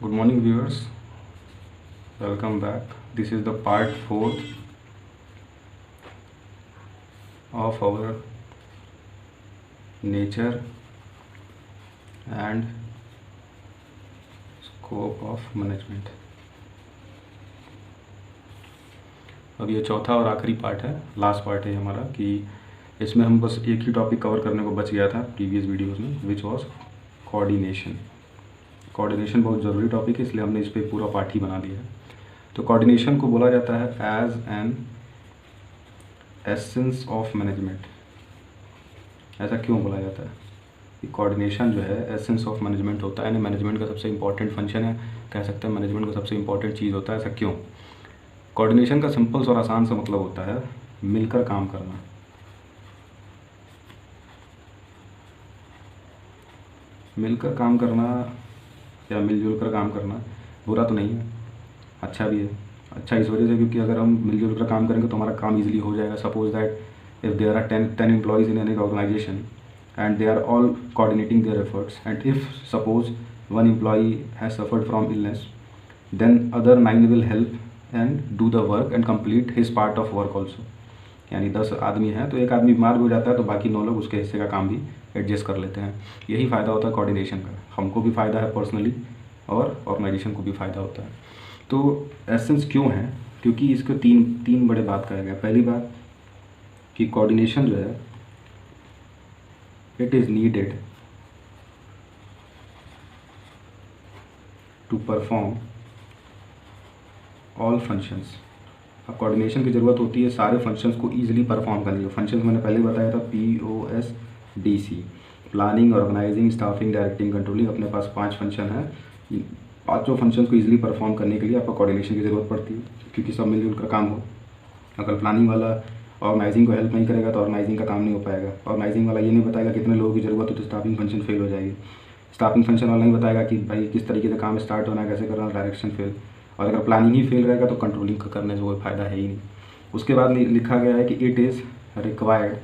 Good morning, viewers. Welcome back. This is the part 4 of our nature and scope of management. अब ये चौथा और आखिरी part है, लास्ट पार्ट है हमारा, कि इसमें हम बस एक ही टॉपिक कवर करने को बच गया था प्रीवियस वीडियोस में, विच वाज कोऑर्डिनेशन। कोऑर्डिनेशन बहुत ज़रूरी टॉपिक है, इसलिए हमने इस पर पूरा पार्ट ही बना दिया है। तो कोऑर्डिनेशन को बोला जाता है as an essence of management. ऐसा क्यों बोला जाता है कि कोऑर्डिनेशन जो है एसेंस ऑफ मैनेजमेंट होता है, यानी मैनेजमेंट का सबसे इंपॉर्टेंट फंक्शन है, कह सकते हैं मैनेजमेंट का सबसे इंपॉर्टेंट चीज़ होता है। ऐसा क्यों? कोऑर्डिनेशन का सिंपल और आसान सा मतलब होता है मिलकर काम करना। मिलकर काम करना या मिलजुल कर काम करना बुरा तो नहीं है, अच्छा भी है। अच्छा इस वजह से क्योंकि अगर हम मिलजुल कर काम करेंगे तो हमारा काम इजीली हो जाएगा। Suppose that if there are 10 employees in any organisation and they are all coordinating their efforts, and if suppose one employee has suffered from illness, then other 9 will help and do the work and complete his part of work also। यानी 10 आदमी हैं तो एक आदमी बीमार हो जाता है तो बाकी 9 लोग उसके हिस्से का काम भी एडजस्ट कर लेते हैं। यही फ़ायदा होता है कोऑर्डिनेशन का, हमको भी फ़ायदा है पर्सनली और ऑर्गेनाइजेशन को भी फ़ायदा होता है। तो एसेंस क्यों है? क्योंकि इसको तीन बड़े बात कहा गया। पहली बात कि कोऑर्डिनेशन जो है it is needed to perform all functions। अब कोऑर्डिनेशन की ज़रूरत होती है सारे फंक्शंस को ईजिली परफॉर्म करने के। फंक्शंस मैंने पहले बताया था POSDC, planning, organising, staffing, directing, controlling. अपने पास 5 फंक्शन हैं। पाँचों फंक्शंस को ईजिली परफॉर्म करने के लिए आपको कोऑर्डिनेशन की ज़रूरत पड़ती है, क्योंकि सब मिलजुल कर काम हो। अगर प्लानिंग वाला ऑर्गेनाइजिंग को हेल्प नहीं करेगा तो ऑर्गेनाइजिंग का काम नहीं हो पाएगा। ऑर्गेनाइजिंग वाला ये नहीं बताएगा कितने लोगों की ज़रूरत हो तो स्टाफिंग फंक्शन फेल हो जाएगी। स्टाफिंग फंक्शन वाला नहीं बताएगा कि भाई किस तरीके से काम स्टार्ट होना है, कैसे करना है, डायरेक्शन फेल। और अगर प्लानिंग ही फेल रहेगा तो कंट्रोलिंग का करने से कोई फ़ायदा है ही नहीं। उसके बाद लिखा गया है कि it is required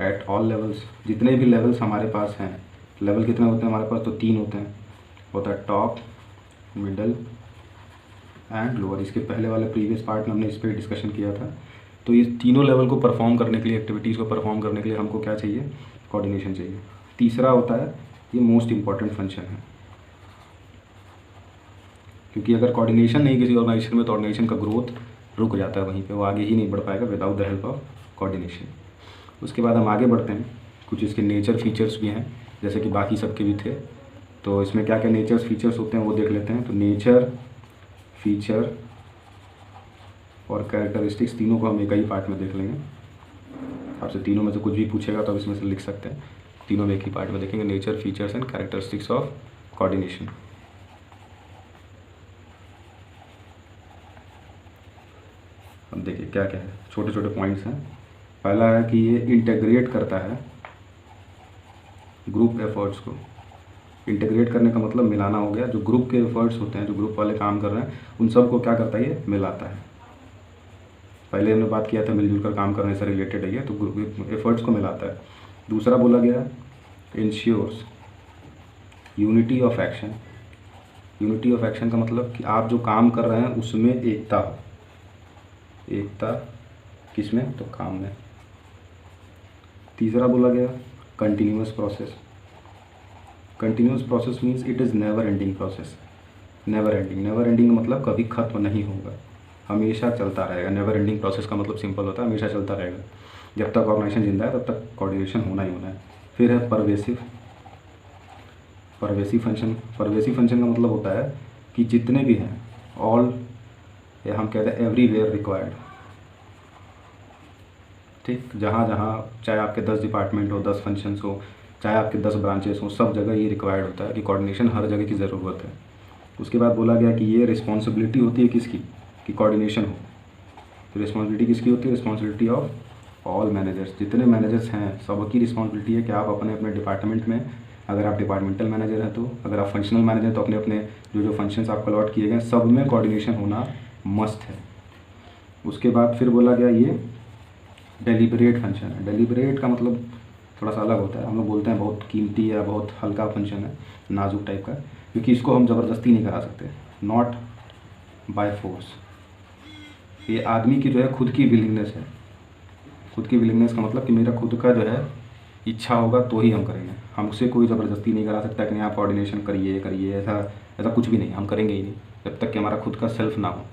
at all levels. जितने भी लेवल्स हमारे पास हैं, लेवल कितने होते हैं हमारे पास? तो 3 होते हैं, होता है टॉप, मिडल एंड लोअर। इसके पहले वाले प्रीवियस पार्ट में हमने इस पर डिस्कशन किया था। तो ये तीनों लेवल को परफॉर्म करने के लिए, एक्टिविटीज़ को परफॉर्म करने के लिए हमको क्या चाहिए? कोऑर्डिनेशन चाहिए। तीसरा होता है, ये मोस्ट इम्पॉर्टेंट फंक्शन है, क्योंकि अगर कोऑर्डिनेशन नहीं किसी ऑर्गेनाइजेशन में तो ऑर्गेनाइजेशन का ग्रोथ रुक जाता है वहीं पे, वो आगे ही नहीं बढ़ पाएगा without the help of coordination. उसके बाद हम आगे बढ़ते हैं। कुछ इसके नेचर फीचर्स भी हैं, जैसे कि बाकी सबके भी थे। तो इसमें क्या क्या नेचर्स फीचर्स होते हैं वो देख लेते हैं। तो नेचर, फीचर और कैरेक्टरिस्टिक्स तीनों को हम एक ही पार्ट में देख लेंगे। आपसे तीनों में से कुछ भी पूछेगा तो आप इसमें से लिख सकते हैं। तीनों में एक ही पार्ट में देखेंगे, nature, features and characteristics of coordination. अब देखिए क्या क्या है, छोटे छोटे पॉइंट्स हैं। पहला है कि ये इंटीग्रेट करता है ग्रुप एफर्ट्स को। इंटीग्रेट करने का मतलब मिलाना हो गया। जो ग्रुप के एफर्ट्स होते हैं, जो ग्रुप वाले काम कर रहे हैं, उन सबको क्या करता है? ये मिलाता है। पहले हमने बात किया था मिलजुल कर काम करने से रिलेटेड है ये, तो ग्रुप एफर्ट्स को मिलाता है। दूसरा बोला गया ensures unity of action. Unity of action का मतलब कि आप जो काम कर रहे हैं उसमें एकता हो। एकता किसमें? तो काम में। तीसरा बोला गया continuous process. Continuous process means it is never ending process. Never ending, never ending मतलब कभी खत्म नहीं होगा, हमेशा चलता रहेगा। नेवर एंडिंग प्रोसेस का मतलब सिंपल होता है हमेशा चलता रहेगा। जब तक ऑर्गेनाइजेशन जिंदा है तब तक कोऑर्डिनेशन होना ही होना है। फिर है परवेसिव फंक्शन। परवेसिव फंक्शन का मतलब होता है कि जितने भी हैं, ऑल, या हम कहते हैं एवरीवेयर रिक्वायर्ड। ठीक, जहाँ जहाँ चाहे आपके 10 डिपार्टमेंट हो, 10 फंक्शंस हो, चाहे आपके 10 ब्रांचेस हो, सब जगह ये रिक्वायर्ड होता है कि कोऑर्डिनेशन हर जगह की ज़रूरत है। उसके बाद बोला गया कि ये रिस्पॉन्सिबिलिटी होती है किसकी? कि कोऑर्डिनेशन हो। तो रिस्पॉन्सिबिलिटी किसकी होती है? Responsibility of all managers. जितने मैनेजर्स हैं सबकी रिस्पॉन्सिबिलिटी है कि आप अपने अपने डिपार्टमेंट में, अगर आप डिपार्टमेंटल मैनेजर हैं तो, अगर आप फंक्शनल मैनेजर हैं तो अपने अपने जो फंक्शंस आपको अलॉट किए गए सब में कोऑर्डिनेशन होना मस्ट है। उसके बाद फिर बोला गया ये डेलिबरेट फंक्शन है। डेलिबरेट का मतलब थोड़ा सा अलग होता है। हम लोग बोलते हैं बहुत कीमती या बहुत हल्का फंक्शन है, नाजुक टाइप का। क्योंकि इसको हम ज़बरदस्ती नहीं करा सकते, नॉट बाय फोर्स। ये आदमी की जो है खुद की विलिंगनेस है। खुद की विलिंगनेस का मतलब कि मेरा खुद का जो है इच्छा होगा तो ही हम करेंगे, हमसे कोई ज़बरदस्ती नहीं करा सकता कि नहीं आप कोऑर्डिनेशन करिए करिए, ऐसा ऐसा कुछ भी नहीं, हम करेंगे ही नहीं जब तक कि हमारा खुद का सेल्फ ना हो।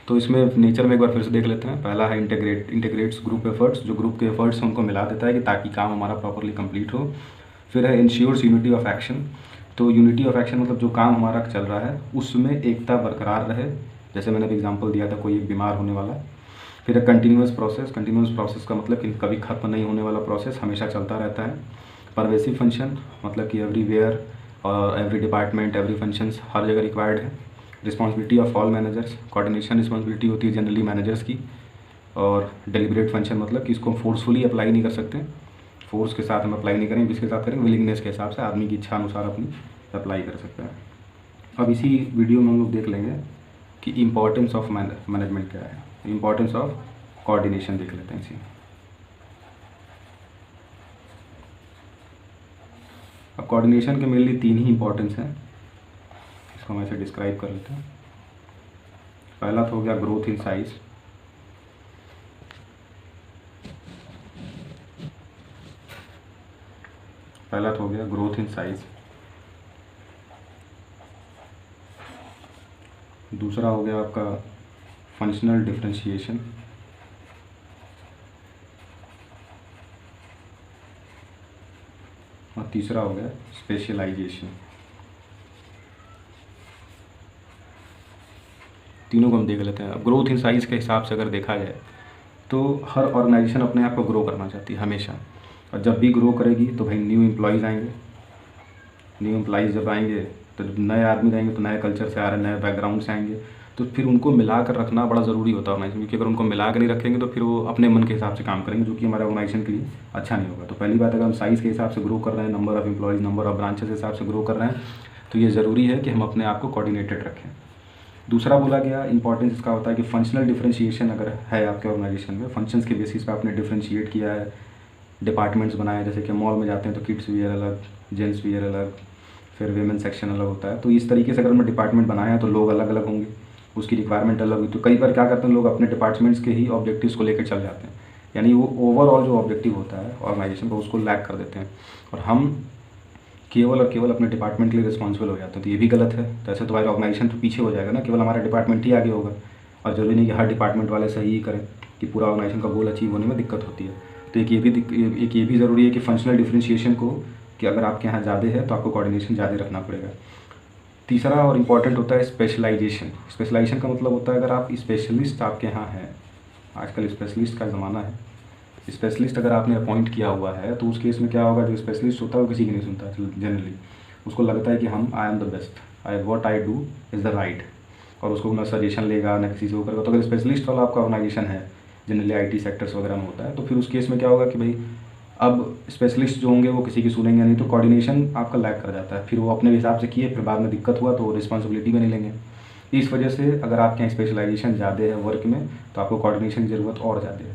तो इसमें नेचर में एक बार फिर से देख लेते हैं। पहला है इंटीग्रेट्स ग्रुप एफर्ट्स, जो ग्रुप के एफर्ट्स हैं उनको मिला देता है कि ताकि काम हमारा प्रॉपरली कंप्लीट हो। फिर है इंश्योर्स यूनिटी ऑफ एक्शन, तो यूनिटी ऑफ एक्शन मतलब जो काम हमारा चल रहा है उसमें एकता बरकरार रहे, जैसे मैंने अभी एग्जांपल दिया था कोई एक बीमार होने वाला। फिर है कंटिन्यूस प्रोसेस का मतलब कि कभी ख़त्म नहीं होने वाला प्रोसेस, हमेशा चलता रहता है। परवेसिव फंक्शन मतलब कि एवरीवेयर और एवरी डिपार्टमेंट एवरी फंक्शंस हर जगह रिक्वायर्ड है। Responsibility of all managers, coordination responsibility होती है जनरली मैनेजर्स की। और डेलिब्रेट फंक्शन मतलब कि इसको फोर्सफुली अप्लाई नहीं कर सकते, फोर्स के साथ हम अप्लाई नहीं करेंगे, किसके साथ करेंगे, विलिंगनेस के हिसाब से, आदमी की इच्छा अनुसार अपनी अप्लाई कर सकते हैं। अब इसी वीडियो में हम लोग देख लेंगे कि इम्पोर्टेंस ऑफ मैनेजमेंट क्या है, इम्पोर्टेंस ऑफ कोऑर्डिनेशन देख लेते हैं इसी। अब कोऑर्डिनेशन के मेनली 3 ही इंपॉर्टेंस हैं, इसको हम ऐसे डिस्क्राइब कर लेते हैं। पहला तो हो गया ग्रोथ इन साइज, पहला तो हो गया ग्रोथ इन साइज। दूसरा हो गया आपका फंक्शनल डिफरेंशिएशन, और तीसरा हो गया स्पेशलाइजेशन। तीनों को हम देख लेते हैं। अब ग्रोथ इन साइज़ के हिसाब से अगर देखा जाए तो हर ऑर्गेनाइजेशन अपने आप को ग्रो करना चाहती है हमेशा, और जब भी ग्रो करेगी तो भाई न्यू एम्प्लॉयज़ आएंगे। न्यू एम्प्लॉयज़ जब आएंगे तो जब नए आदमी रहेंगे तो नए कल्चर से आ रहे, नए बैकग्राउंड से आएंगे, तो फिर उनको मिला कर रखना बड़ा ज़रूरी होता है ऑर्गेनाइजेशन, क्योंकि अगर उनको मिला कर नहीं रखेंगे तो फिर वो अपने मन के हिसाब से काम करेंगे, जो कि हमारे ऑर्गेनाइजेशन के लिए अच्छा नहीं होगा। तो पहली बात, अगर हम साइज़ के हिसाब से ग्रो कर रहे हैं, number of employees, number of branches के हिसाब से ग्रो कर रहे हैं, तो ये ज़रूरी है कि हम अपने आप को कोऑर्डिनेटेड रखें। दूसरा बोला गया इंपॉर्टेंस इसका होता है कि फंक्शनल डिफरेंशिएशन अगर है आपके ऑर्गेनाइजेशन में, फंक्शंस के बेसिस पे आपने डिफरेंशिएट किया है, डिपार्टमेंट्स बनाए, जैसे कि मॉल में जाते हैं तो किड्स वियर अलग, जेंट्स वियर अलग, फिर वेमेन सेक्शन अलग होता है। तो इस तरीके से अगर हमने डिपार्टमेंट बनाया है तो लोग अलग अलग होंगे, उसकी रिक्वायरमेंट अलग हुई। तो कई बार क्या करते हैं लोग अपने डिपार्टमेंट्स के ही ऑब्जेक्टिव्स को लेकर चल जाते हैं, यानी वो ओवरऑल जो ऑब्जेक्टिव होता है ऑर्गेनाइजेशन का उसको लैक कर देते हैं, और हम केवल और केवल अपने डिपार्टमेंट के लिए रिस्पॉन्सिबल हो जाते हैं। तो ये भी गलत है। तो ऐसे तो हमारा ऑर्गेनाइजेशन तो पीछे हो जाएगा ना, केवल हमारा डिपार्टमेंट ही आगे होगा, और जरूरी नहीं कि हर डिपार्टमेंट वाले सही ही करें, कि पूरा ऑर्गेनाइजेशन का गोल अचीव होने में दिक्कत होती है। तो एक ये भी ज़रूरी है कि फंक्शनल डिफरेंशिएशन को, कि अगर आपके यहाँ ज़्यादा है तो आपको कोऑर्डिनेशन ज़्यादा रखना पड़ेगा। तीसरा और इम्पॉर्टेंट होता है स्पेशलाइजेशन। स्पेशलाइजेशन का मतलब होता है अगर आप स्पेशलिस्ट आपके यहाँ हैं, आजकल स्पेशलिस्ट का ज़माना है, स्पेशलिस्ट अगर आपने अपॉइंट किया हुआ है तो उस केस में क्या होगा, जो स्पेशलिस्ट होता है वो किसी की नहीं सुनता जनरली, उसको लगता है कि हम I am the best, what I do is the right, और उसको ना सजेशन लेगा ना किसी से वो करेगा। तो अगर स्पेशलिस्ट वाला आपका ऑर्गेनाइजेशन है, जनरली IT सेक्टर्स वगैरह में होता है, तो फिर उस केस में क्या होगा कि भाई अब स्पेशलिस्ट जो होंगे वो किसी की सुनेंगे नहीं, तो कोऑर्डिनेशन आपका लैक कर जाता है, फिर वो अपने हिसाब से किए, फिर बाद में दिक्कत हुआ तो रिस्पॉन्सिबिलिटी भी नहीं लेंगे। इस वजह से अगर आपके यहाँ स्पेशलाइजेशन ज़्यादा है वर्क में तो आपको कोऑर्डिनेशन की ज़रूरत और ज़्यादा है।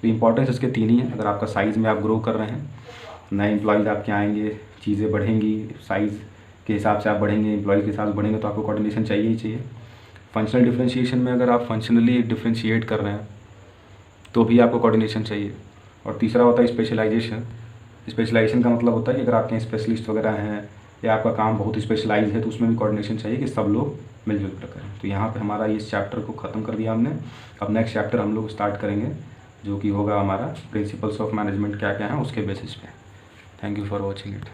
तो इंपॉर्टेंस इसके 3 ही हैं। अगर आपका साइज़ में आप ग्रो कर रहे हैं, नए एम्प्लॉयज़ आपके आएंगे, चीज़ें बढ़ेंगी, साइज़ के हिसाब से आप बढ़ेंगे, एम्प्लॉयज़ के साथ बढ़ेंगे, तो आपको कोऑर्डिनेशन चाहिए ही चाहिए। फंक्शनल डिफरेंशिएशन में अगर आप फंक्शनली डिफरेंशिएट कर रहे हैं तो भी आपको कोऑर्डिनेशन चाहिए। और तीसरा होता है स्पेशलाइजेशन। स्पेशलाइजेशन का मतलब होता है कि अगर आपके स्पेशलिस्ट वगैरह हैं या आपका काम बहुत स्पेशलाइज है तो उसमें भी कोऑर्डिनेशन चाहिए कि सब लोग मिलजुल कर करें। तो यहाँ पे हमारा इस चैप्टर को ख़त्म कर दिया हमने। अब नेक्स्ट चैप्टर हम लोग स्टार्ट करेंगे जो कि होगा हमारा प्रिंसिपल्स ऑफ मैनेजमेंट क्या क्या है उसके बेसिस पे। Thank you for watching it.